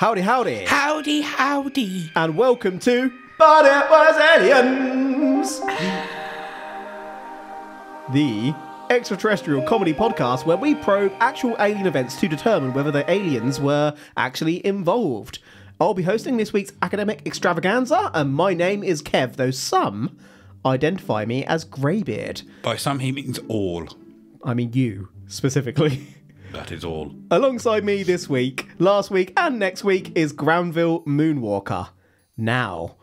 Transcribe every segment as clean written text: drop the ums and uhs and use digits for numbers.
Howdy, howdy. Howdy, howdy. And welcome to But It Was Aliens, the extraterrestrial comedy podcast where we probe actual alien events to determine whether the aliens were actually involved. I'll be hosting this week's academic extravaganza, and my name is Kev, though some identify me as Greybeard. By some, he means all. I mean you, specifically. That is all. Alongside me this week, last week, and next week is Granville Moonwalker. Now,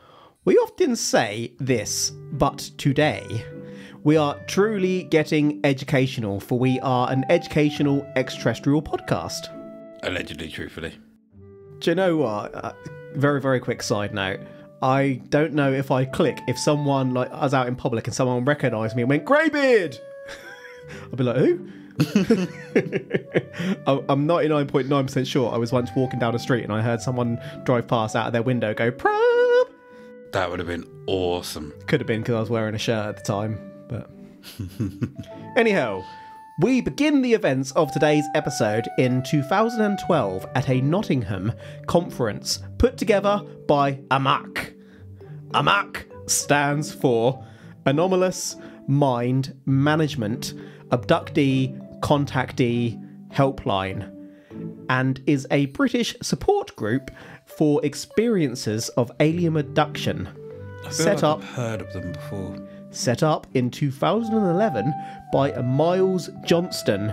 we often say this, but today we are truly getting educational, for we are an educational extraterrestrial podcast. Allegedly, truthfully. Do you know what? Very, very quick side note. I don't know if I click if someone, like, I was out in public and someone recognised me and went, Greybeard! I'd be like, who? I'm 99.9% sure I was once walking down the street and I heard someone drive past out of their window go, probe! That would have been awesome. Could have been because I was wearing a shirt at the time, but... Anyhow, we begin the events of today's episode in 2012 at a Nottingham conference put together by AMAC. AMAC stands for Anomalous Mind Management Abductee Contactee Helpline, and is a British support group for experiences of alien abduction. I've heard of them before. Set up in 2011 by Miles Johnston.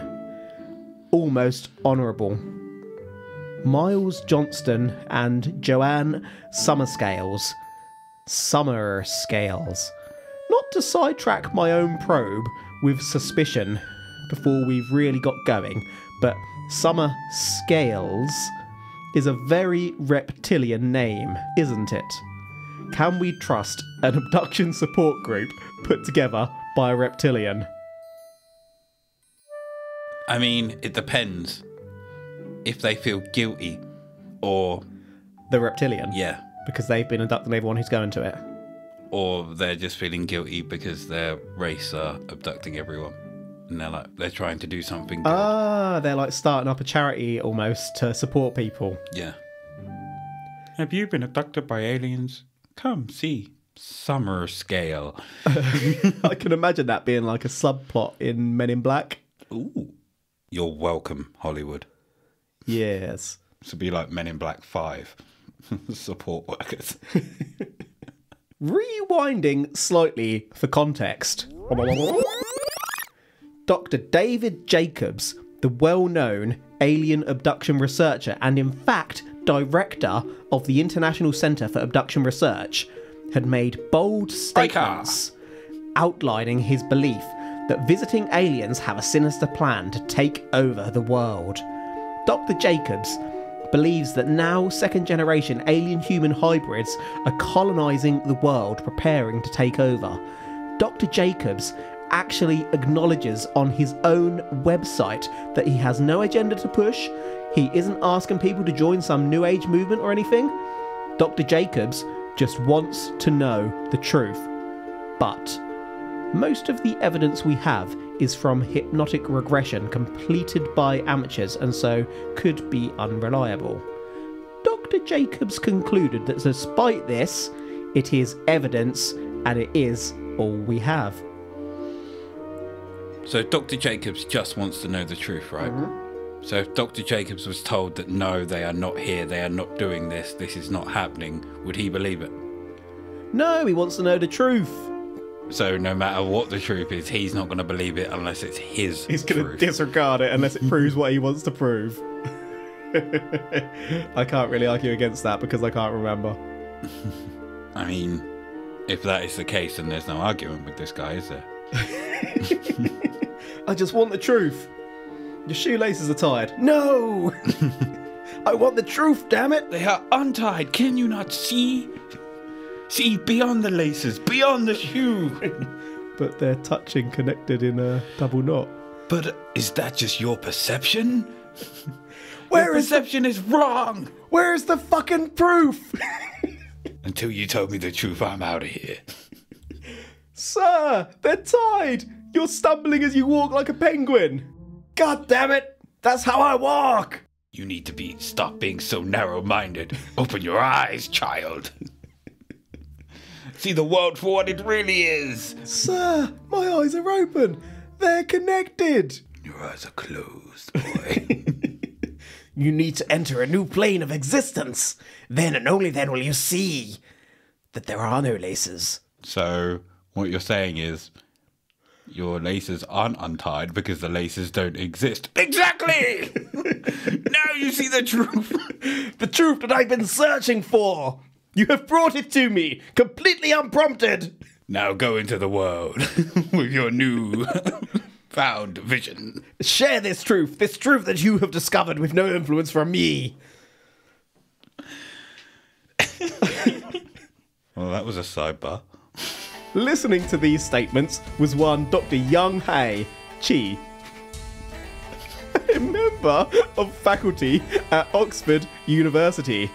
Almost honourable. Miles Johnston and Joanne Summerscales. Not to sidetrack my own probe with suspicion before we've really got going, but Summer Scales is a very reptilian name, isn't it? Can we trust an abduction support group put together by a reptilian? I mean, it depends if they feel guilty or... The reptilian? Yeah. Because they've been abducting everyone who's going to it. Or they're just feeling guilty because their race are abducting everyone. And they're trying to do something good. Ah, they're like starting up a charity almost to support people. Yeah. Have you been abducted by aliens? Come see Summer Scale. I can imagine that being like a subplot in Men in Black. Ooh. You're welcome, Hollywood. Yes. This would be like Men in Black 5. Support workers. Rewinding slightly for context. Dr. David Jacobs, the well-known alien abduction researcher and in fact director of the International Centre for Abduction Research, had made bold statements outlining his belief that visiting aliens have a sinister plan to take over the world. Dr. Jacobs believes that now second-generation alien-human hybrids are colonising the world, preparing to take over. Dr. Jacobs actually acknowledges on his own website that he has no agenda to push. He isn't asking people to join some new age movement or anything. Dr. Jacobs just wants to know the truth. But most of the evidence we have is from hypnotic regression completed by amateurs and so could be unreliable. Dr. Jacobs concluded that despite this, it is evidence and it is all we have. So Dr. Jacobs just wants to know the truth, right? Mm-hmm. So if Dr. Jacobs was told that no, they are not here, they are not doing this, this is not happening, would he believe it? No, he wants to know the truth. So no matter what the truth is, he's not going to believe it unless it's his He's going to disregard it unless it proves what he wants to prove. I can't really argue against that because I can't remember. I mean, if that is the case, then there's no argument with this guy, is there? I just want the truth. Your shoelaces are tied. No! I want the truth, damn it! They are untied. Can you not see? See beyond the laces, beyond the shoe. But they're touching, connected in a double knot. But is that just your perception? Your perception is wrong. Where's the fucking proof? Until you told me the truth, I'm out of here. Sir, they're tied. You're stumbling as you walk like a penguin. God damn it. That's how I walk. You need to stop being so narrow-minded. Open your eyes, child. See the world for what it really is. Sir, my eyes are open. They're connected. Your eyes are closed, boy. You need to enter a new plane of existence. Then and only then will you see that there are no laces. So, what you're saying is, your laces aren't untied because the laces don't exist. Exactly! Now you see the truth. The truth that I've been searching for. You have brought it to me, completely unprompted. Now go into the world with your new found vision. Share this truth that you have discovered with no influence from me. Well, that was a sidebar. Listening to these statements was one Dr. Young Hae Chi, a member of faculty at Oxford University.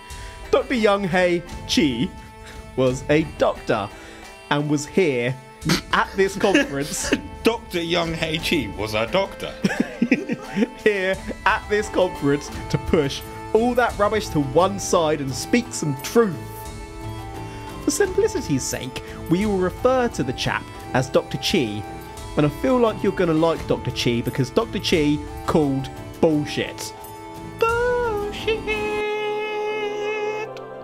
Dr. Young Hae Chi was a doctor and was here at this conference. Dr. Young Hae Chi was a doctor. Here at this conference to push all that rubbish to one side and speak some truth. For simplicity's sake, we will refer to the chap as Dr. Chi, and I feel like you're going to like Dr. Chi because Dr. Chi called bullshit. Bullshit!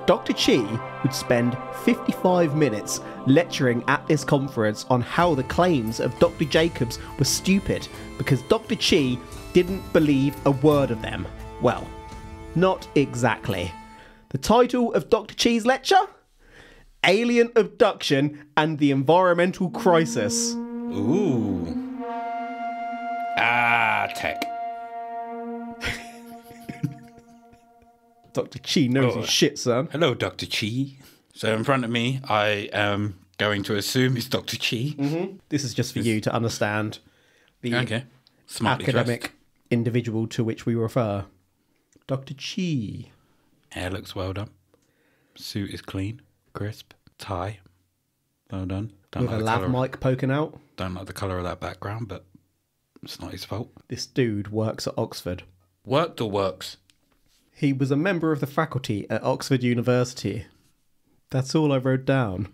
Dr. Chi would spend 55 minutes lecturing at this conference on how the claims of Dr. Jacobs were stupid because Dr. Chi didn't believe a word of them. Well, not exactly. The title of Dr. Chi's lecture? Alien Abduction and the Environmental Crisis. Ooh. Tech. Dr. Chi knows his shit, son. Hello, Dr. Chi. So in front of me, I am going to assume it's Dr. Chi. Mm-hmm. This is just for you to understand the Smartly academic dressed. individual to which we refer. Dr. Chi. Hair looks well done. Suit is clean, crisp. Tie. Well done. With a lav mic poking out. Don't like the colour of that background, but it's not his fault. This dude works at Oxford. Worked or works? He was a member of the faculty at Oxford University. That's all I wrote down.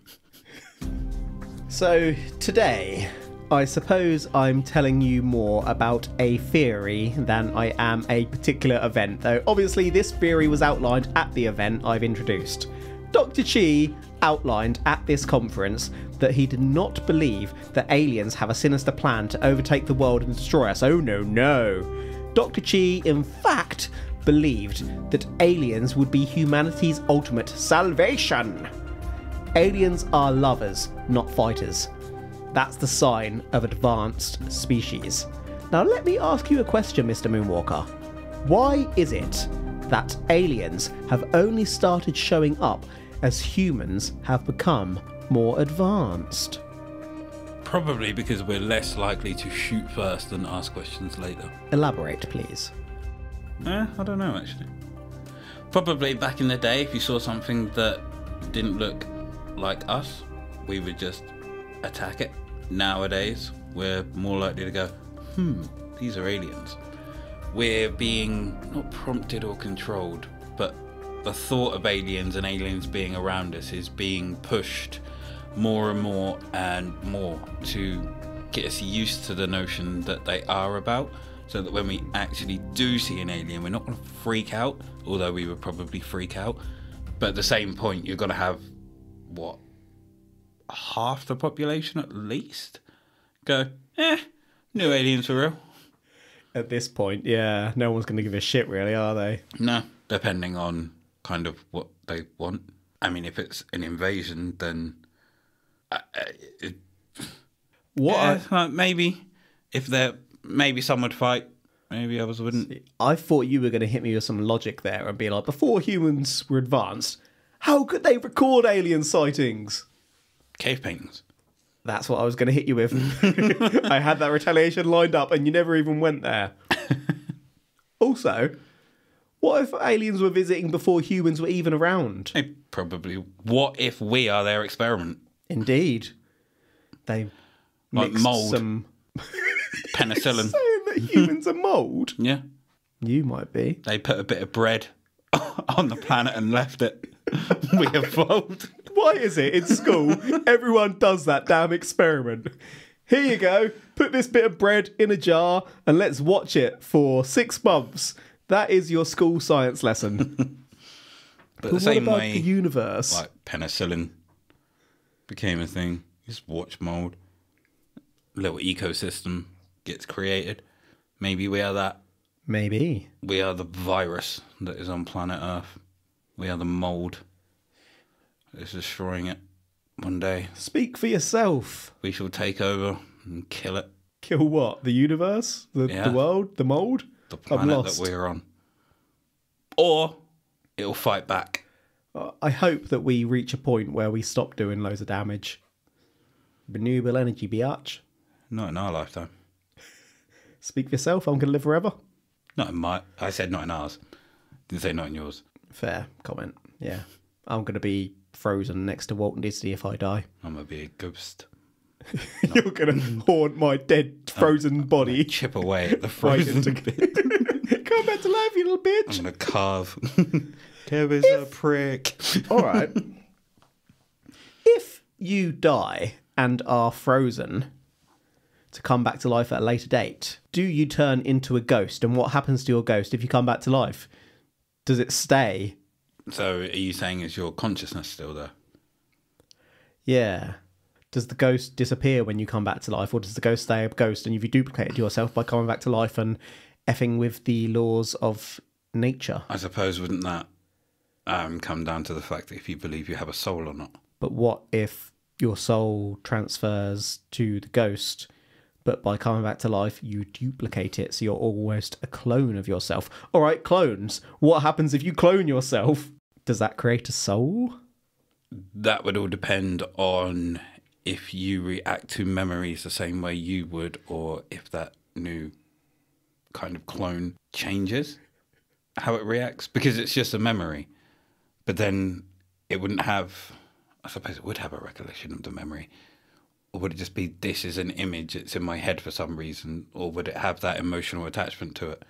So, today, I suppose I'm telling you more about a theory than I am a particular event, though obviously this theory was outlined at the event I've introduced. Dr. Chi outlined at this conference that he did not believe that aliens have a sinister plan to overtake the world and destroy us. Oh no. Dr. Chi, in fact, believed that aliens would be humanity's ultimate salvation. Aliens are lovers, not fighters. That's the sign of advanced species. Now let me ask you a question, Mr. Moonwalker. Why is it that aliens have only started showing up as humans have become more advanced? Probably because we're less likely to shoot first and ask questions later. Elaborate, please. I don't know, actually. Probably back in the day, if you saw something that didn't look like us, we would just attack it. Nowadays, we're more likely to go, these are aliens. We're being not prompted or controlled, but the thought of aliens and aliens being around us is being pushed more and more and more to get us used to the notion that they are about, so that when we actually do see an alien, we're not going to freak out, although we would probably freak out. But at the same point, you're going to have, what, half the population at least go, no aliens for real. At this point, yeah, no one's going to give a shit, really, are they? No, depending on kind of what they want. I mean, if it's an invasion, then maybe if they're maybe some would fight, maybe others wouldn't. I thought you were going to hit me with some logic there and be like, before humans were advanced, how could they record alien sightings? Cave paintings. That's what I was going to hit you with. I had that retaliation lined up and you never even went there. Also, what if aliens were visiting before humans were even around? They probably. What if we are their experiment? Indeed. They Like mixed mould. some Penicillin. saying that humans are mould. Yeah. You might be. They put a bit of bread on the planet and left it. We evolved. Why is it in school everyone does that damn experiment? Here you go, put this bit of bread in a jar and let's watch it for 6 months. That is your school science lesson. But But the same what about way, the universe? like penicillin became a thing. Just watch mold. Little ecosystem gets created. Maybe we are that. Maybe. We are the virus that is on planet Earth. We are the mold that is destroying it. One day Speak for yourself. we shall take over and kill it. Kill what? The universe? The Yeah. world? The mold? The I'm planet lost. that we're on. Or it'll fight back. I hope that we reach a point where we stop doing loads of damage. Renewable energy, biatch. Not in our lifetime. Speak for yourself. I'm going to live forever. Not in my... I said not in ours. Didn't say not in yours. Fair comment. Yeah. I'm going to be frozen next to Walt Disney if I die. I'm going to be a ghost. You're going to haunt my dead frozen body. Chip away at the Right frozen into- bit. Come back to life, you little I'm bitch. going to carve. There is a prick. All right. If you die and are frozen to come back to life at a later date, do you turn into a ghost? And what happens to your ghost if you come back to life? Does it stay? So are you saying is your consciousness still there? Yeah. Does the ghost disappear when you come back to life, or does the ghost stay a ghost and you've duplicated yourself by coming back to life and effing with the laws of nature? I suppose wouldn't that come down to the fact that if you believe you have a soul or not? But what if your soul transfers to the ghost, but by coming back to life, you duplicate it, so you're almost a clone of yourself? All right, clones. What happens if you clone yourself? Does that create a soul? That would all depend on if you react to memories the same way you would, or if that new kind of clone changes how it reacts, because it's just a memory. But then it wouldn't have, I suppose it would have a recollection of the memory. Or would it just be, this is an image, it's in my head for some reason? Or would it have that emotional attachment to it?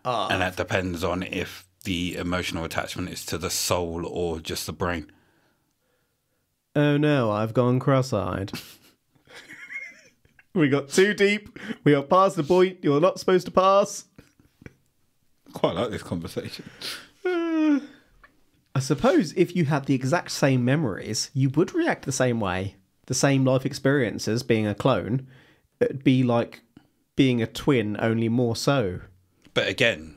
And that depends on if the emotional attachment is to the soul or just the brain. Oh no, I've gone cross-eyed. We got too deep. We are past the point you're not supposed to pass. Quite like this conversation. I suppose if you had the exact same memories, you would react the same way. The same life experiences, being a clone. It'd be like being a twin, only more so. But again,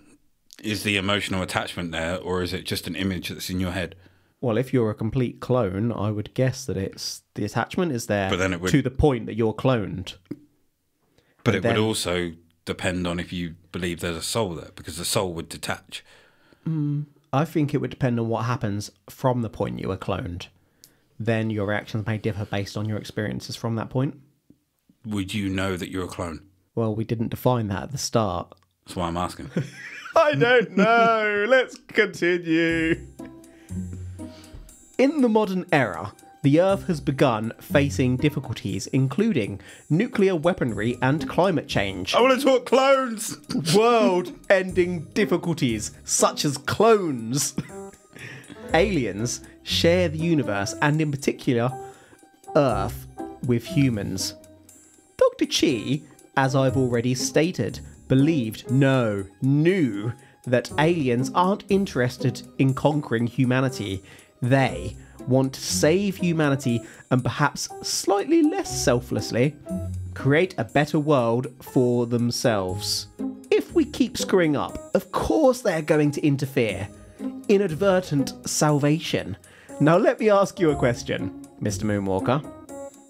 is the emotional attachment there, or is it just an image that's in your head? Well, if you're a complete clone, I would guess that it's the attachment is there But then it would- to the point that you're cloned. But And it would then- also depend on if you believe there's a soul there, because the soul would detach. I think it would depend on what happens from the point you were cloned. Then your reactions may differ based on your experiences from that point. Would you know that you're a clone? Well, we didn't define that at the start. That's why I'm asking. I don't know. Let's continue. In the modern era, the Earth has begun facing difficulties, including nuclear weaponry and climate change. I want to talk clones! World-ending difficulties, such as clones. Aliens share the universe, and in particular, Earth, with humans. Dr. Chi, as I've already stated, knew that aliens aren't interested in conquering humanity. They want to save humanity and perhaps slightly less selflessly create a better world for themselves. If we keep screwing up, of course they're going to interfere. Inadvertent salvation. Now let me ask you a question, Mr. Moonwalker.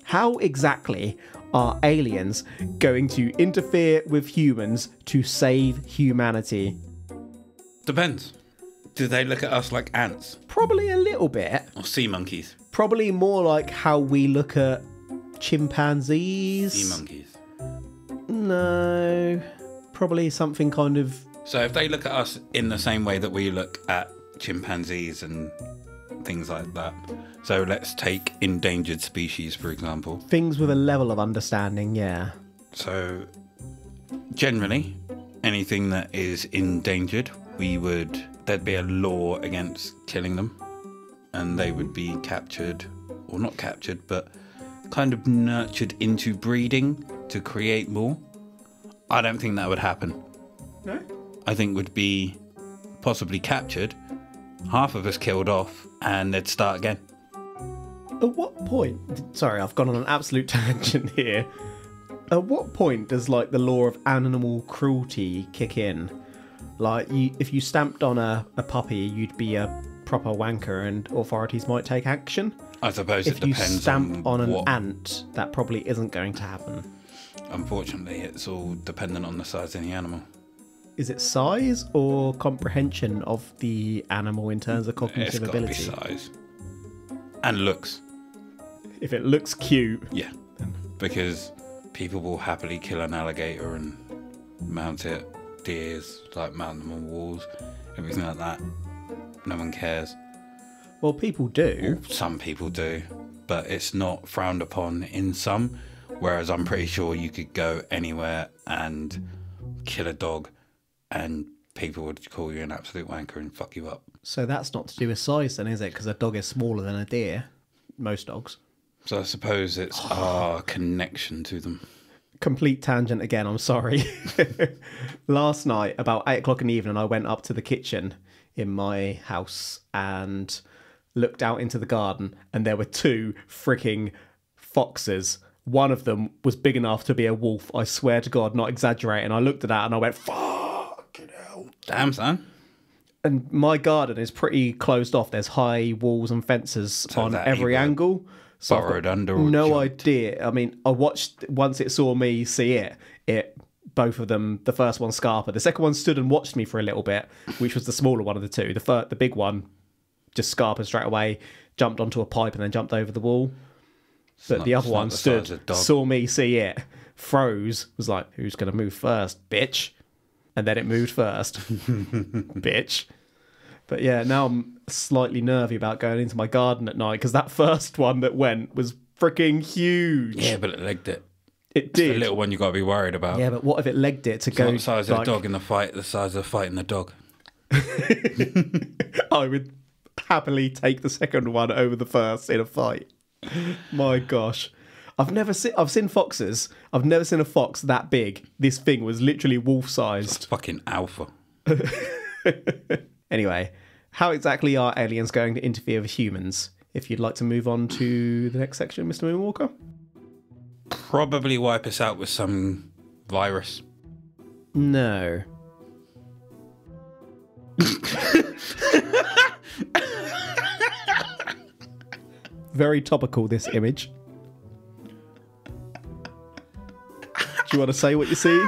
How exactly are aliens going to interfere with humans to save humanity? Depends. Do they look at us like ants? Probably a little bit. Or sea monkeys? Probably more like how we look at chimpanzees. Sea monkeys. No. Probably something kind of... So if they look at us in the same way that we look at chimpanzees and things like that. So let's take endangered species, for example. things with a level of understanding, yeah. So generally, anything that is endangered, there'd be a law against killing them, and they would be captured, or not captured, but kind of nurtured into breeding to create more. I don't think that would happen. No? I think would be possibly captured, half of us killed off, and they'd start again. At what point... Sorry, I've gone on an absolute tangent here. At what point does, like, the law of animal cruelty kick in? Like, if you stamped on a puppy, you'd be a proper wanker and authorities might take action. I suppose If it depends you stamp on an what... ant, that probably isn't going to happen. Unfortunately, it's all dependent on the size of the animal. Is it size or comprehension of the animal in terms of cognitive It's ability? got to be size. And looks. If it looks cute... Yeah. Because people will happily kill an alligator and mount it, deers, like mount them on walls, everything like that. No one cares. Well, people do. Some people do, but it's not frowned upon in some. Whereas I'm pretty sure you could go anywhere and kill a dog and people would call you an absolute wanker and fuck you up. So that's not to do with size then, is it? Because a dog is smaller than a deer. Most dogs. So I suppose it's our connection to them. Complete tangent again, I'm sorry. Last night, about 8 o'clock in the evening, I went up to the kitchen in my house and looked out into the garden, and there were 2 freaking foxes. One of them was big enough to be a wolf. I swear to God, not exaggerating. I looked at that and I went, fucking hell. Damn, son. And my garden is pretty closed off. There's high walls and fences on every angle. So I've Burrowed got under or no jumped. idea. I mean, I watched, once it saw me see it, both of them, the first one scarpered. The second one stood and watched me for a little bit, which was the smaller one of the 2. The big one just scarpered straight away, jumped onto a pipe and then jumped over the wall. But the other one stood, saw me see it, froze, was like, who's going to move first, bitch? And then it moved first. Bitch. But yeah, now I'm slightly nervy about going into my garden at night because that first one that went was freaking huge. Yeah, but it legged it. It did. The little one you got to be worried about. Yeah, but what if it legged it to It's go... not the size of like, the dog in the fight, the size of fighting the dog. I would happily take the second one over the first in a fight. My gosh. I've seen foxes. I've never seen a fox that big. This thing was literally wolf-sized. Fucking alpha. Anyway, how exactly are aliens going to interfere with humans? If you'd like to move on to the next section, Mr. Moonwalker. Probably wipe us out with some virus. No. Very topical, this image. Do you want to say what you see?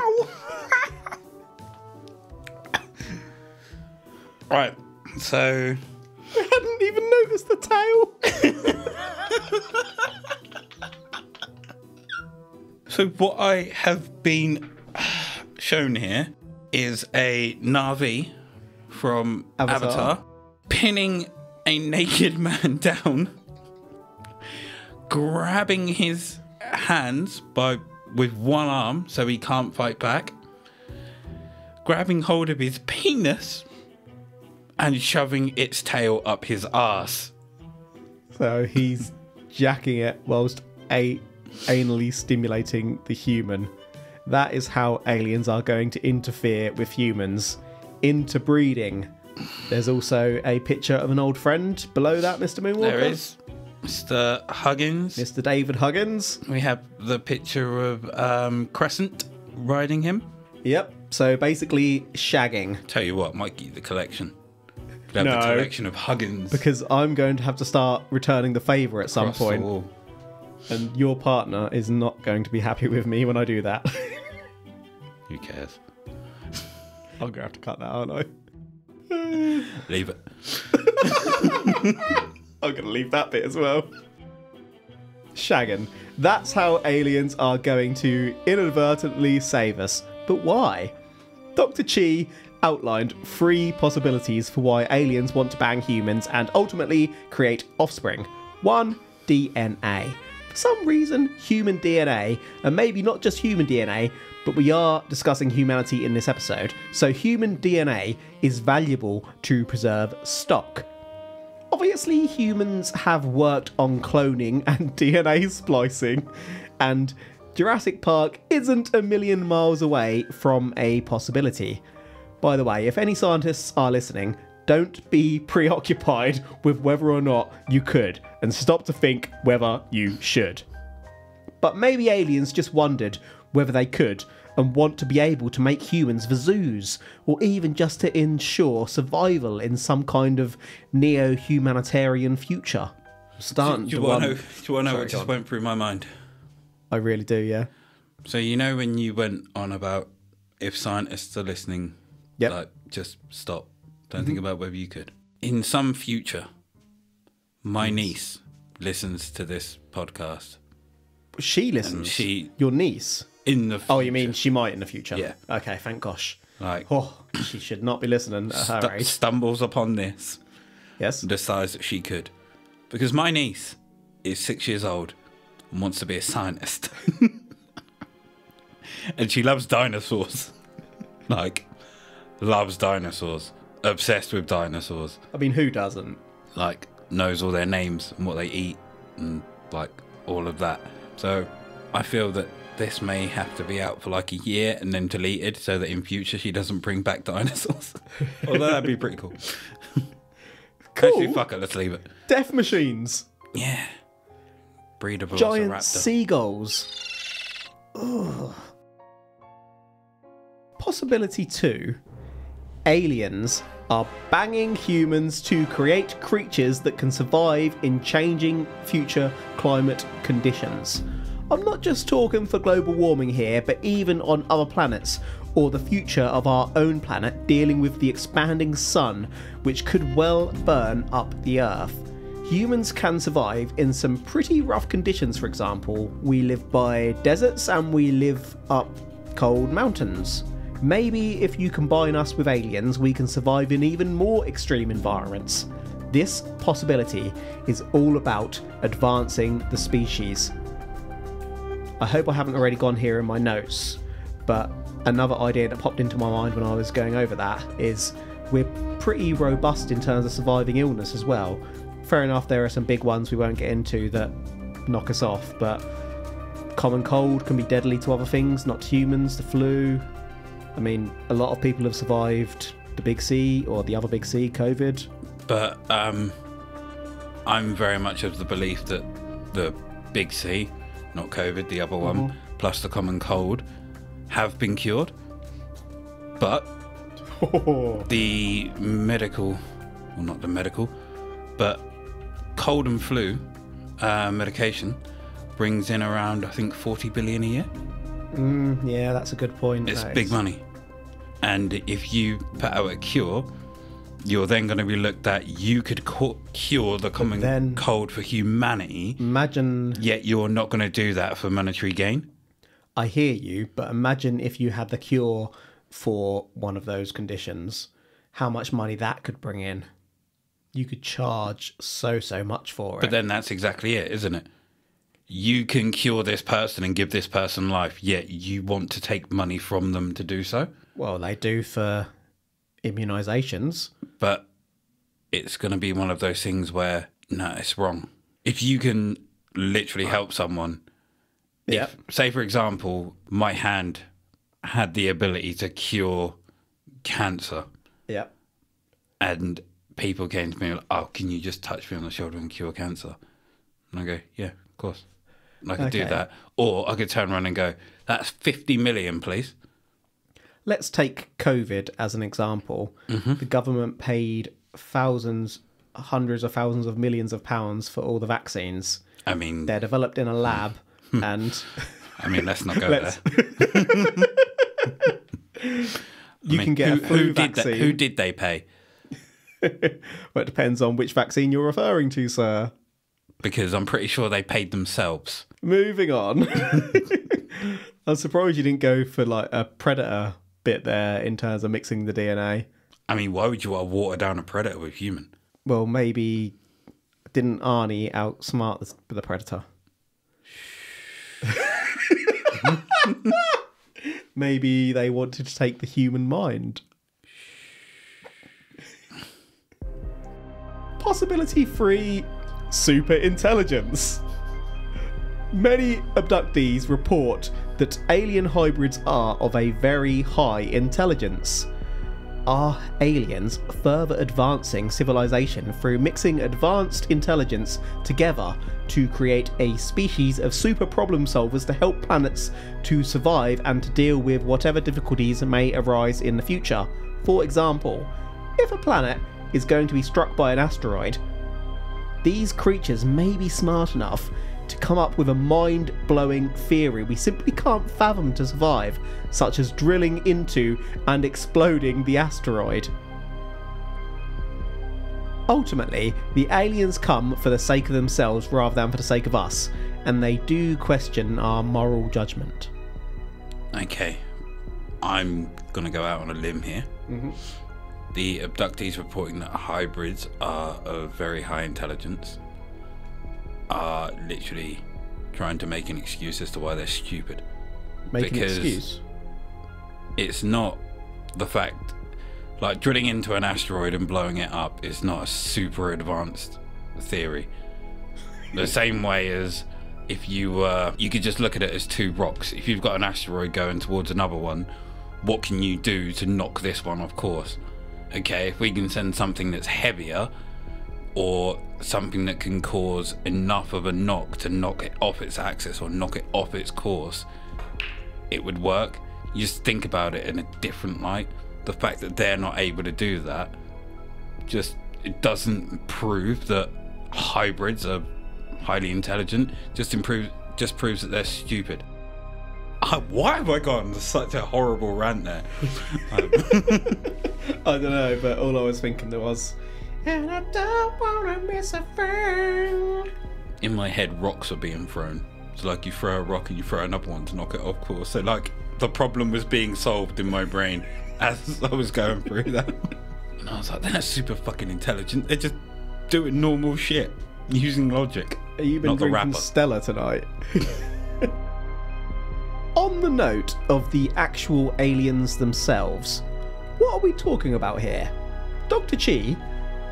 Right, so... I hadn't even noticed the tail. So what I have been shown here is a Na'vi from Avatar pinning a naked man down, grabbing his hands with one arm so he can't fight back, grabbing hold of his penis and shoving its tail up his arse. So he's jacking it whilst anally stimulating the human. That is how aliens are going to interfere with humans. Interbreeding. There's also a picture of an old friend below that, Mr. Moonwalker. There is Mr. Huggins. Mr. David Huggins. We have the picture of Crescent riding him. Yep. So basically shagging. Tell you what, might get the collection. Could have the collection of Huggins. Because I'm going to have to start returning the favour at some across the point. wall. And your partner is not going to be happy with me when I do that. Who cares? I'm going to have to cut that, aren't I? Leave it. I'm going to leave that bit as well. Shagging. That's how aliens are going to inadvertently save us. But why? Dr. Chi outlined 3 possibilities for why aliens want to bang humans and ultimately create offspring. 1. DNA. For some reason, human DNA, and maybe not just human DNA, but we are discussing humanity in this episode, so human DNA is valuable to preserve stock. Obviously, humans have worked on cloning and DNA splicing, and Jurassic Park isn't a million miles away from a possibility. By the way, if any scientists are listening, don't be preoccupied with whether or not you could, and stop to think whether you should. But maybe aliens just wondered whether they could and want to be able to make humans the zoos, or even just to ensure survival in some kind of neo-humanitarian future. Do you want to know what just went through my mind? I really do, yeah. So you know when you went on about if scientists are listening, Yep. like just stop. Don't think about whether you could. In some future, my niece listens to this podcast. She listens? Your niece? In the future. Oh, you mean she might in the future? Yeah. Okay, thank gosh. Like, she should not be listening at her age. Stumbles upon this. Yes? Decides that she could. Because my niece is 6 years old and wants to be a scientist. And she loves dinosaurs. Like, loves dinosaurs. Obsessed with dinosaurs. I mean, who doesn't? Like, knows all their names and what they eat and, like, all of that. So, I feel that this may have to be out for like a year and then deleted so that in future she doesn't bring back dinosaurs. Although that'd be pretty cool. Cool. Actually, fuck it, let's leave it. Death machines. Yeah. Breed of Giant velociraptor. seagulls. Ugh. Possibility 2. Aliens are banging humans to create creatures that can survive in changing future climate conditions. I'm not just talking for global warming here, but even on other planets, or the future of our own planet dealing with the expanding sun, which could well burn up the Earth. Humans can survive in some pretty rough conditions, for example. We live by deserts and we live up cold mountains. Maybe if you combine us with aliens, we can survive in even more extreme environments. This possibility is all about advancing the species. I hope I haven't already gone here in my notes, but another idea that popped into my mind when I was going over that is we're pretty robust in terms of surviving illness as well. Fair enough, there are some big ones we won't get into that knock us off, but common cold can be deadly to other things, not to humans, the flu. I mean, a lot of people have survived the big C or the other big C, COVID. But I'm very much of the belief that the big C, not COVID, the other one, plus the common cold, have been cured. But the medical, well, not the medical, but cold and flu medication brings in around, I think, 40 billion a year. Yeah, that's a good point. It's big money. And if you put out a cure, you're then going to be looked at, you could cure the common cold for humanity. Imagine... Yet you're not going to do that for monetary gain. I hear you, but imagine if you had the cure for one of those conditions, how much money that could bring in. You could charge so much for it. But then that's exactly it, isn't it? You can cure this person and give this person life, yet you want to take money from them to do so. Well, they do for immunisations. But it's going to be one of those things where, no, it's wrong. If you can literally help someone, say, for example, my hand had the ability to cure cancer. Yeah. And people came to me like, oh, can you just touch me on the shoulder and cure cancer? And I go, yeah, of course. And I could do that. Or I could turn around and go, that's 50 million, please. Let's take COVID as an example. The government paid hundreds of thousands of millions of pounds for all the vaccines. I mean... They're developed in a lab and... I mean, let's not go there. You can get a flu vaccine. Who did they pay? Well, it depends on which vaccine you're referring to, sir. Because I'm pretty sure they paid themselves. Moving on. I'm surprised you didn't go for like a predator bit there in terms of mixing the DNA. I mean, why would you want to water down a predator with human? Well, maybe didn't Arnie outsmart the predator? Maybe they wanted to take the human mind. Possibility 3, super intelligence. Many abductees report that alien hybrids are of a very high intelligence. Are aliens further advancing civilization through mixing advanced intelligence together to create a species of super problem solvers to help planets to survive and to deal with whatever difficulties may arise in the future? For example, if a planet is going to be struck by an asteroid, these creatures may be smart enough to come up with a mind-blowing theory we simply can't fathom to survive, such as drilling into and exploding the asteroid. Ultimately, the aliens come for the sake of themselves rather than for the sake of us, and they do question our moral judgment. Okay, I'm gonna go out on a limb here. The abductees reporting that hybrids are of very high intelligence are literally trying to make an excuse as to why they're stupid. Make an excuse? It's not the fact, like drilling into an asteroid and blowing it up is not a super advanced theory. The same way as if you could just look at it as two rocks. If you've got an asteroid going towards another one, what can you do to knock this one off course? Okay, if we can send something that's heavier, or something that can cause enough of a knock to knock it off its axis or knock it off its course, it would work. You just think about it in a different light. The fact that they're not able to do that, it doesn't prove that hybrids are highly intelligent. Just proves that they're stupid. Why have I gone on such a horrible rant there? I don't know, but all I was thinking there was, and I don't wanna miss a thing. In my head, rocks are being thrown. So like you throw a rock and you throw another one to knock it off course. So like the problem was being solved in my brain as I was going through that. And I was like, they're not super fucking intelligent. They're just doing normal shit using logic. Have you been drinking Stella tonight? On the note of the actual aliens themselves, what are we talking about here? Dr. Chi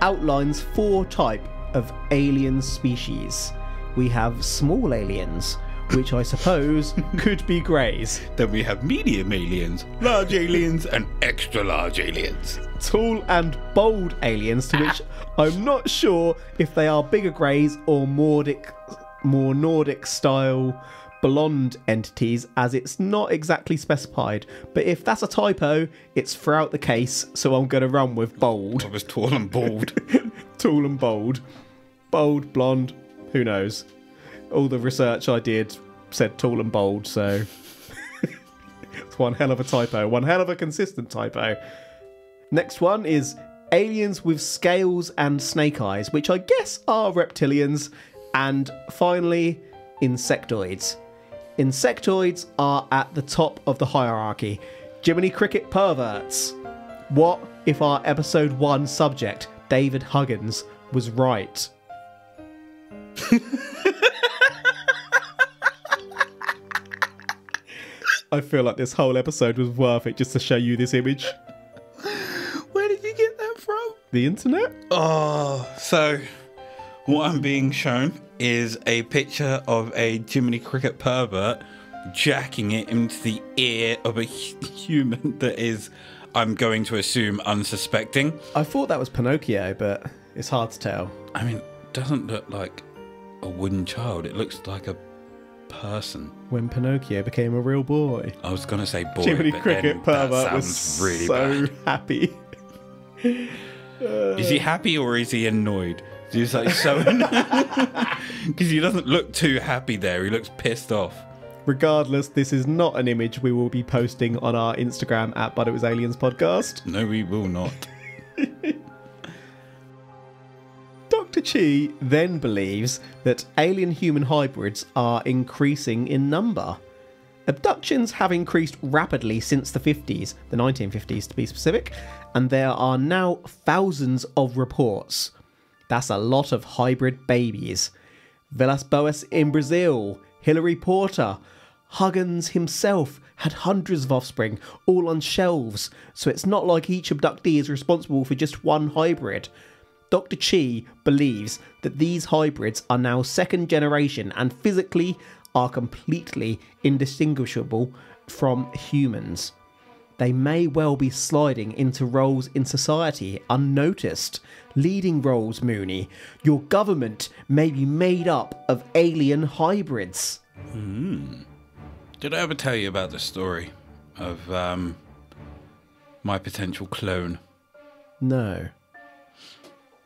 outlines 4 types of alien species. We have small aliens, which I suppose could be greys. Then we have medium aliens, large aliens, and extra large aliens. Tall and bold aliens, to which I'm not sure if they are bigger greys or more Nordic style blonde entities, as it's not exactly specified. But if that's a typo, it's throughout the case, so I'm going to run with bold. I was tall and bald. Tall and bold. Bold, blonde, who knows? All the research I did said tall and bold, so it's one hell of a typo. One hell of a consistent typo. Next one is aliens with scales and snake eyes, which I guess are reptilians. And finally, insectoids. Insectoids are at the top of the hierarchy. Jiminy Cricket perverts. What if our episode 1 subject, David Huggins, was right? I feel like this whole episode was worth it just to show you this image. Where did you get that from? The internet? Oh, so what I'm being shown is a picture of a Jiminy Cricket pervert jacking it into the ear of a human that is, I'm going to assume, unsuspecting. I thought that was Pinocchio, but it's hard to tell. I mean, it doesn't look like a wooden child. It looks like a person. When Pinocchio became a real boy. I was going to say boy, Jiminy but Cricket then pervert that was sounds really so bad. happy. Is he happy or is he annoyed? He's like so because he doesn't look too happy there. He looks pissed off. Regardless, this is not an image we will be posting on our Instagram at But It Was Aliens Podcast. No, we will not. Dr. Chi then believes that alien-human hybrids are increasing in number. Abductions have increased rapidly since the 50s, the 1950s to be specific, and there are now thousands of reports. That's a lot of hybrid babies. Villas Boas in Brazil, Hillary Porter, Huggins himself had hundreds of offspring, all on shelves, so it's not like each abductee is responsible for just one hybrid. Dr. Chi believes that these hybrids are now second generation and physically are completely indistinguishable from humans. They may well be sliding into roles in society unnoticed. Leading roles, Mooney. Your government may be made up of alien hybrids. Did I ever tell you about the story of my potential clone? No.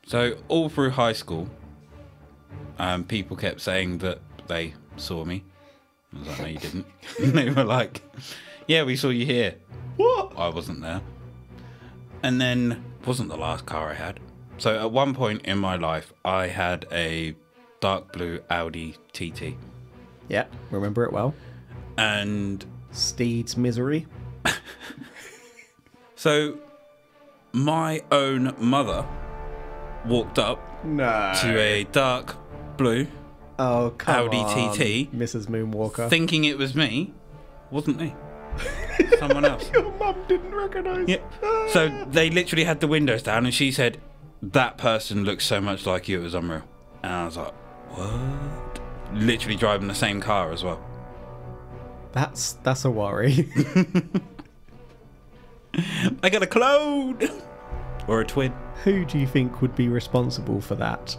So all through high school, people kept saying that they saw me. I was like, no, you didn't. And they were like, yeah, we saw you here. What? I wasn't there. And then, wasn't the last car I had. So at one point in my life, I had a dark blue Audi TT. Yeah, remember it well. And Steed's misery. so my own mother walked up to a dark blue Audi TT, Mrs. Moonwalker. thinking it was me. Wasn't me. Someone else. Your mum didn't recognise. Yeah. So they literally had the windows down, and she said, "That person looks so much like you, it was unreal." And I was like, "What?" Literally driving the same car as well. That's a worry. I got a clone or a twin. Who do you think would be responsible for that?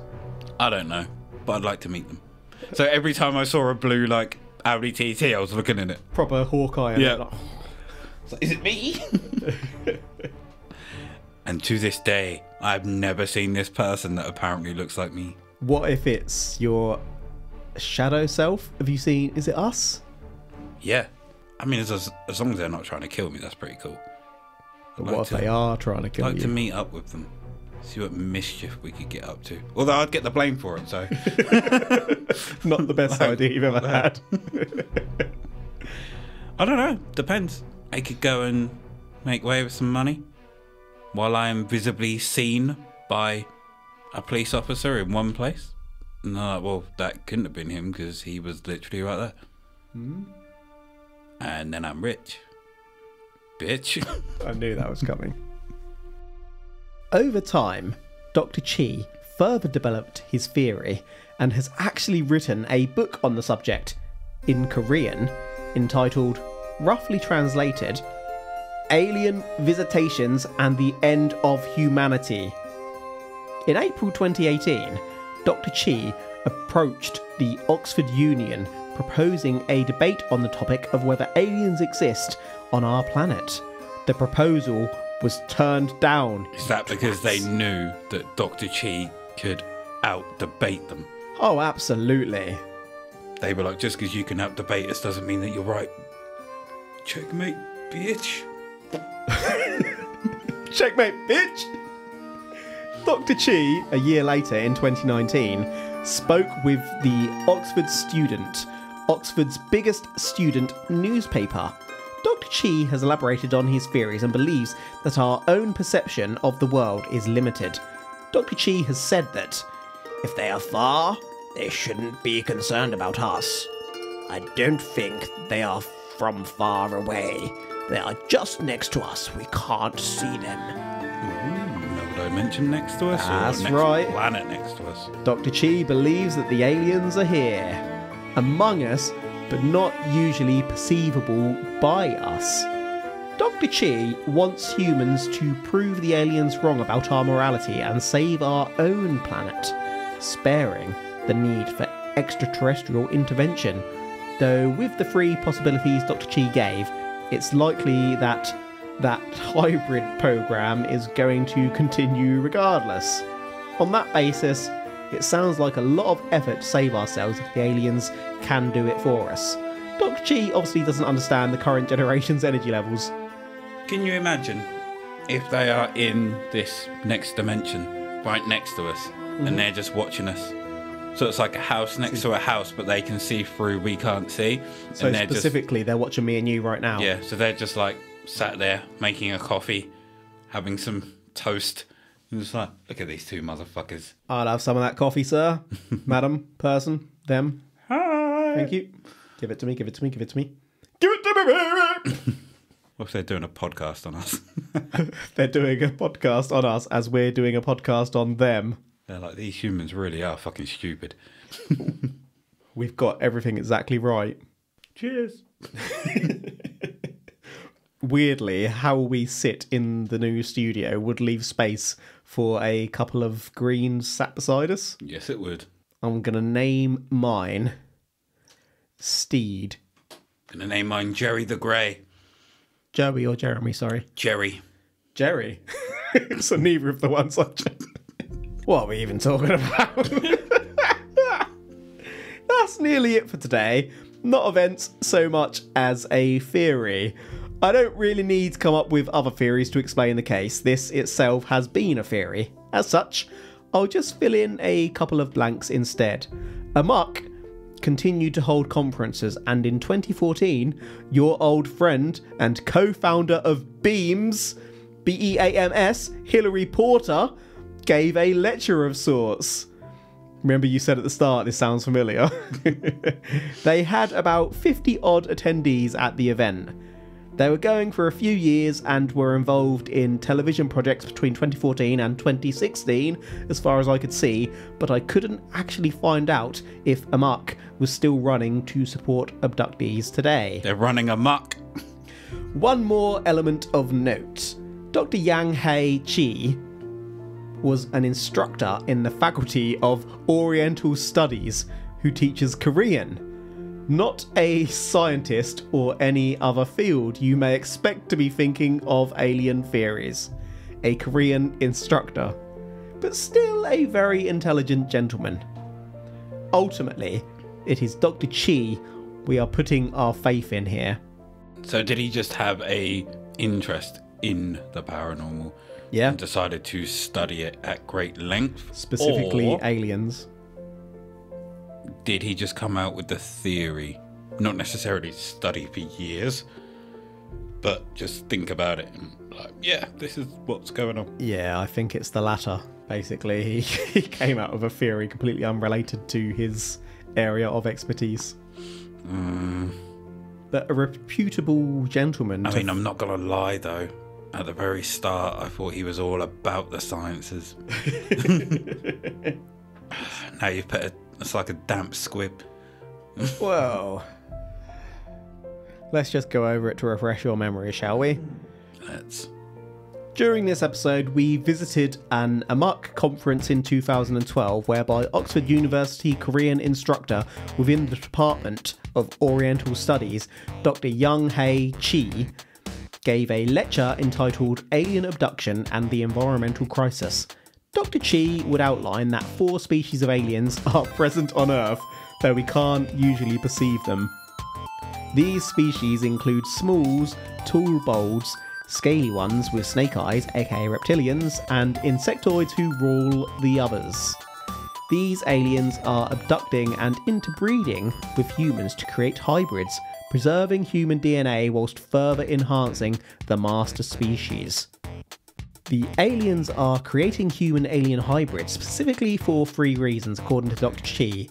I don't know, but I'd like to meet them. So every time I saw a blue like Audi TT, I was looking in it. Proper Hawkeye. Yeah. Like, So, is it me? And to this day, I've never seen this person that apparently looks like me. what if it's your shadow self? Have you seen? Is it Us? Yeah. I mean, as long as they're not trying to kill me, that's pretty cool. But what if they are trying to kill I'd like you? to meet up with them. See what mischief we could get up to. Although I'd get the blame for it, so. Not the best idea you've ever had. I don't know. Depends. I could go and make way with some money while I am visibly seen by a police officer in one place. No, well, that couldn't have been him because he was literally right there. And then I'm rich. Bitch. I knew that was coming. Over time, Dr. Chi further developed his theory and has actually written a book on the subject in Korean entitled, roughly translated, Alien Visitations and the End of Humanity. In April 2018, Dr. Chi approached the Oxford Union proposing a debate on the topic of whether aliens exist on our planet. The proposal was turned down. Is that because they knew that Dr. Chi could out-debate them? Oh, absolutely. They were like, just because you can out-debate us doesn't mean that you're right. Checkmate, bitch. Checkmate, bitch! Dr. Chi, a year later in 2019, spoke with the Oxford Student, Oxford's biggest student newspaper. Dr. Chi has elaborated on his theories and believes that our own perception of the world is limited. Dr. Chi has said that if they are far, they shouldn't be concerned about us. I don't think they are from far away. They are just next to us. We can't see them. Now, would I mention next to us? That's or next right. Planet next to us. Dr. Chi believes that the aliens are here, among us, but not usually perceivable by us. Dr. Chi wants humans to prove the aliens wrong about our morality and save our own planet, sparing the need for extraterrestrial intervention. Though with the three possibilities Dr. Chi gave, it's likely that that hybrid program is going to continue regardless. On that basis, it sounds like a lot of effort to save ourselves if the aliens can do it for us. Dr. Chi obviously doesn't understand the current generation's energy levels. Can you imagine if they are in this next dimension, right next to us, and they're just watching us? So it's like a house next to a house, but they can see through, we can't see. So and they're specifically, they're watching me and you right now. Yeah, so they're just like sat there making a coffee, having some toast. And just like, look at these two motherfuckers. I'll have some of that coffee, sir. Madam, person, them. Hi. Thank you. Give it to me, give it to me, give it to me. What if they're doing a podcast on us? They're doing a podcast on us as we're doing a podcast on them. They're like, these humans really are fucking stupid. We've got everything exactly right. Cheers. Weirdly, how we sit in the new studio would leave space for a couple of greens sat beside us. Yes, it would. I'm going to name mine Steed. Gonna name mine Jerry the Grey. Joey or Jeremy, sorry. Jerry. Jerry. So neither of the ones I chose. What are we even talking about? That's nearly it for today. Not events so much as a theory. I don't really need to come up with other theories to explain the case. This itself has been a theory. As such, I'll just fill in a couple of blanks instead. Amok continued to hold conferences, and in 2014, your old friend and co-founder of Beams, BEAMS, Hilary Porter, gave a lecture of sorts. Remember you said at the start, this sounds familiar. They had about 50 odd attendees at the event. They were going for a few years and were involved in television projects between 2014 and 2016, as far as I could see, but I couldn't actually find out if Amok was still running to support abductees today. They're running amok. One more element of note. Dr. Yang Hei Chi was an instructor in the Faculty of Oriental Studies who teaches Korean. Not a scientist or any other field you may expect to be thinking of alien theories. A Korean instructor, but still a very intelligent gentleman. Ultimately, it is Dr. Chi we are putting our faith in here. So did he just have a interest in the paranormal? Yeah. And decided to study it at great length? Specifically Or aliens. did he just come out with the theory? Not necessarily study for years, but just think about it and like, yeah, this is what's going on. Yeah, I think it's the latter, basically. He came out with a theory completely unrelated to his area of expertise. But a reputable gentleman... I mean, I'm not going to lie, though. At the very start, I thought he was all about the sciences. Now you've put it's like a damp squib. Whoa. Let's just go over it to refresh your memory, shall we? Let's. During this episode, we visited an Amok conference in 2012 whereby Oxford University Korean instructor within the Department of Oriental Studies, Dr. Young Hae Chi, gave a lecture entitled Alien Abduction and the Environmental Crisis. Dr. Chi would outline that 4 species of aliens are present on Earth, though we can't usually perceive them. These species include smalls, tall bulbs, scaly ones with snake eyes, aka reptilians, and insectoids who rule the others. These aliens are abducting and interbreeding with humans to create hybrids, preserving human DNA whilst further enhancing the master species. The aliens are creating human-alien hybrids specifically for 3 reasons, according to Dr. Chi.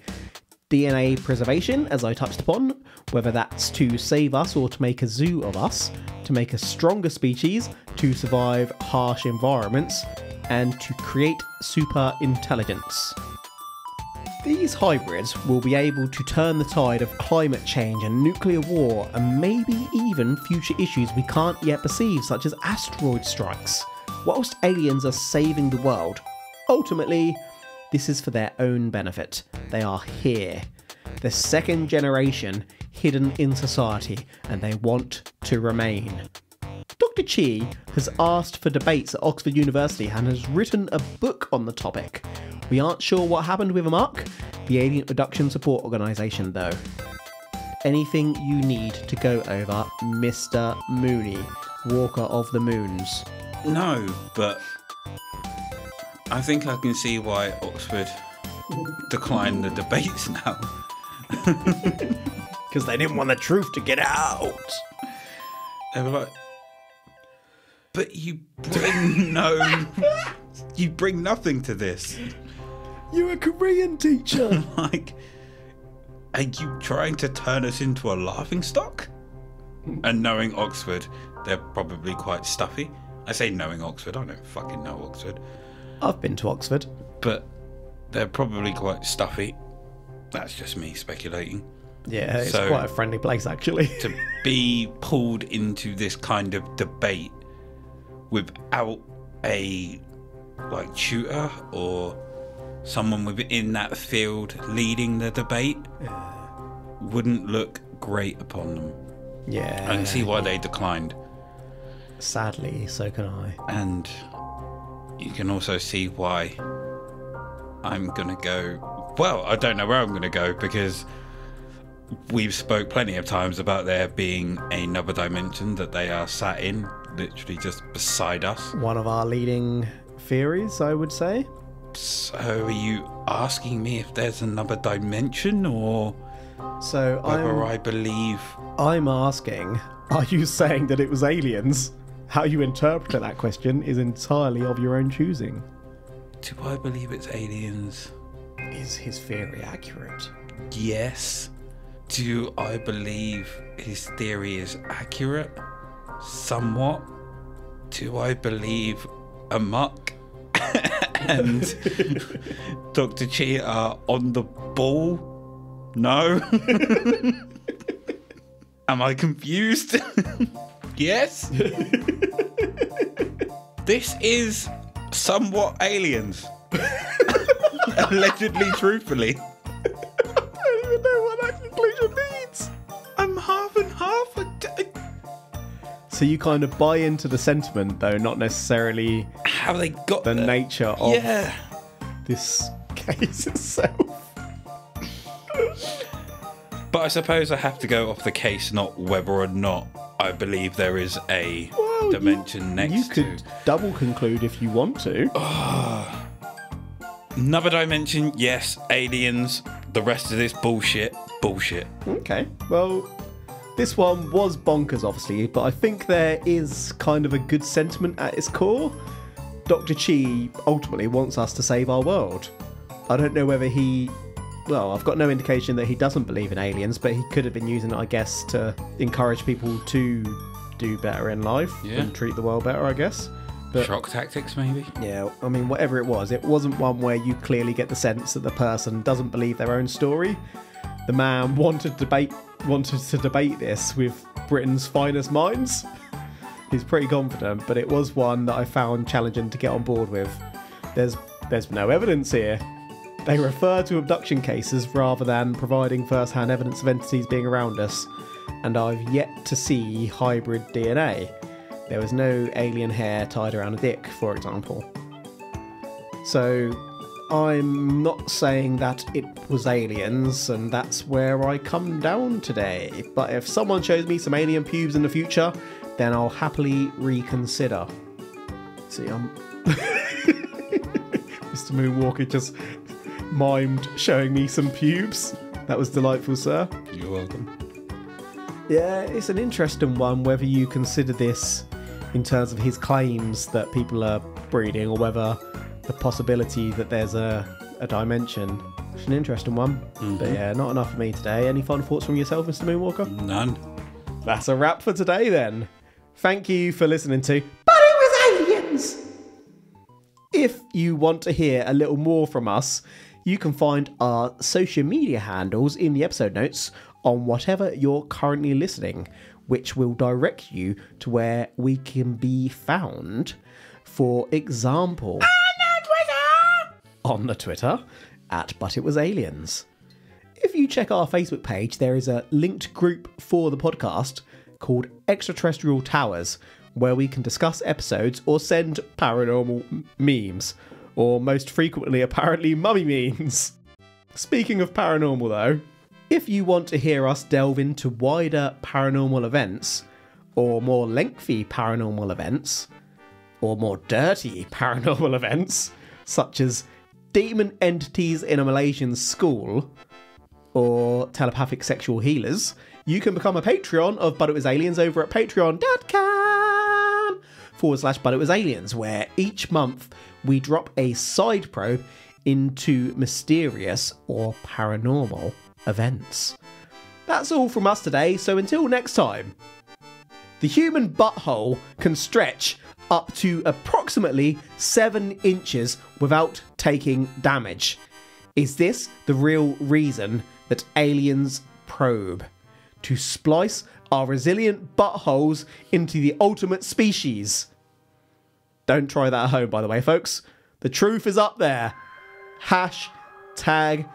DNA preservation, as I touched upon, whether that's to save us or to make a zoo of us, to make a stronger species, to survive harsh environments, and to create super intelligence. These hybrids will be able to turn the tide of climate change and nuclear war, and maybe even future issues we can't yet perceive, such as asteroid strikes, whilst aliens are saving the world. Ultimately, this is for their own benefit. They are here. The second generation, hidden in society, and they want to remain. Dr. Chi has asked for debates at Oxford University and has written a book on the topic. We aren't sure what happened with Amok, the Alien Abduction Support Organisation, though. Anything you need to go over, Mr. Mooney, Walker of the Moons? No, but I think I can see why Oxford declined the debates now. Because they didn't want the truth to get out. They were like, but you bring no, you bring nothing to this. You're a Korean teacher. Like, are you trying to turn us into a laughingstock? And knowing Oxford, they're probably quite stuffy. I say knowing Oxford, I don't fucking know Oxford. I've been to Oxford. But they're probably quite stuffy. That's just me speculating. Yeah, it's So- quite a friendly place, actually. To be pulled into this kind of debate without a like tutor or someone within that field leading the debate wouldn't look great upon them. Yeah. I can see why they declined. Sadly, so can I. And you can also see why I'm gonna go. Well, I don't know where I'm gonna go because we've spoke plenty of times about there being another dimension that they are sat in, literally just beside us. One of our leading theories, I would say. So are you asking me if there's another dimension or So whether I believe? I'm asking, are you saying that it was aliens? How you interpret that question is entirely of your own choosing. Do I believe it's aliens? Is his theory accurate? Yes. Do I believe his theory is accurate? Somewhat. Do I believe Amok and Dr. Chi are on the ball? No. Am I confused? Yes. This is somewhat aliens. Allegedly, truthfully. I don't even know what that conclusion means. I'm half and half. So you kind of buy into the sentiment, though, not necessarily How they got the there. nature of Yeah. this case itself. But I suppose I have to go off the case, not whether or not I believe there is a Well, dimension next You could double conclude if you want to. another dimension. Yes, aliens. The rest of this bullshit. Okay, well, this one was bonkers, obviously, but I think there is kind of a good sentiment at its core. Dr. Chi ultimately wants us to save our world. I don't know whether well, I've got no indication that he doesn't believe in aliens, but he could have been using it, I guess, to encourage people to do better in life and treat the world better, I guess. But Shock tactics, maybe. yeah, I mean, whatever it wasn't one where you clearly get the sense that the person doesn't believe their own story. The man wanted to debate this with Britain's finest minds. He's pretty confident, but it was one that I found challenging to get on board with. There's no evidence here. They refer to abduction cases rather than providing first-hand evidence of entities being around us, and I've yet to see hybrid DNA. There was no alien hair tied around a dick, for example. So I'm not saying that it was aliens, and that's where I come down today. But if someone shows me some alien pubes in the future, then I'll happily reconsider. See, Mr. Moonwalker just mimed showing me some pubes. That was delightful, sir. You're welcome. Yeah, it's an interesting one whether you consider this in terms of his claims that people are breeding or whether the possibility that there's a dimension. It's an interesting one. But yeah, not enough for me today. Any final thoughts from yourself, Mr. Moonwalker? None. That's a wrap for today then. Thank you for listening to But It Was Aliens! If you want to hear a little more from us, you can find our social media handles in the episode notes on whatever you're currently listening, which will direct you to where we can be found. For example, on the Twitter at But It Was Aliens. If you check our Facebook page, there is a linked group for the podcast called Extraterrestrial Towers, where we can discuss episodes or send paranormal memes, or most frequently apparently mummy memes. Speaking of paranormal though, if you want to hear us delve into wider paranormal events, or more lengthy paranormal events, or more dirty paranormal events, such as demon entities in a Malaysian school, or telepathic sexual healers, you can become a Patreon of But It Was Aliens over at patreon.com/But It Was Aliens, where each month we drop a side probe into mysterious or paranormal events. That's all from us today, so until next time, The human butthole can stretch up to approximately 7 inches without taking damage. Is this the real reason that aliens probe? To splice our resilient buttholes into the ultimate species? Don't try that at home, by the way, folks. The truth is up there. #probe.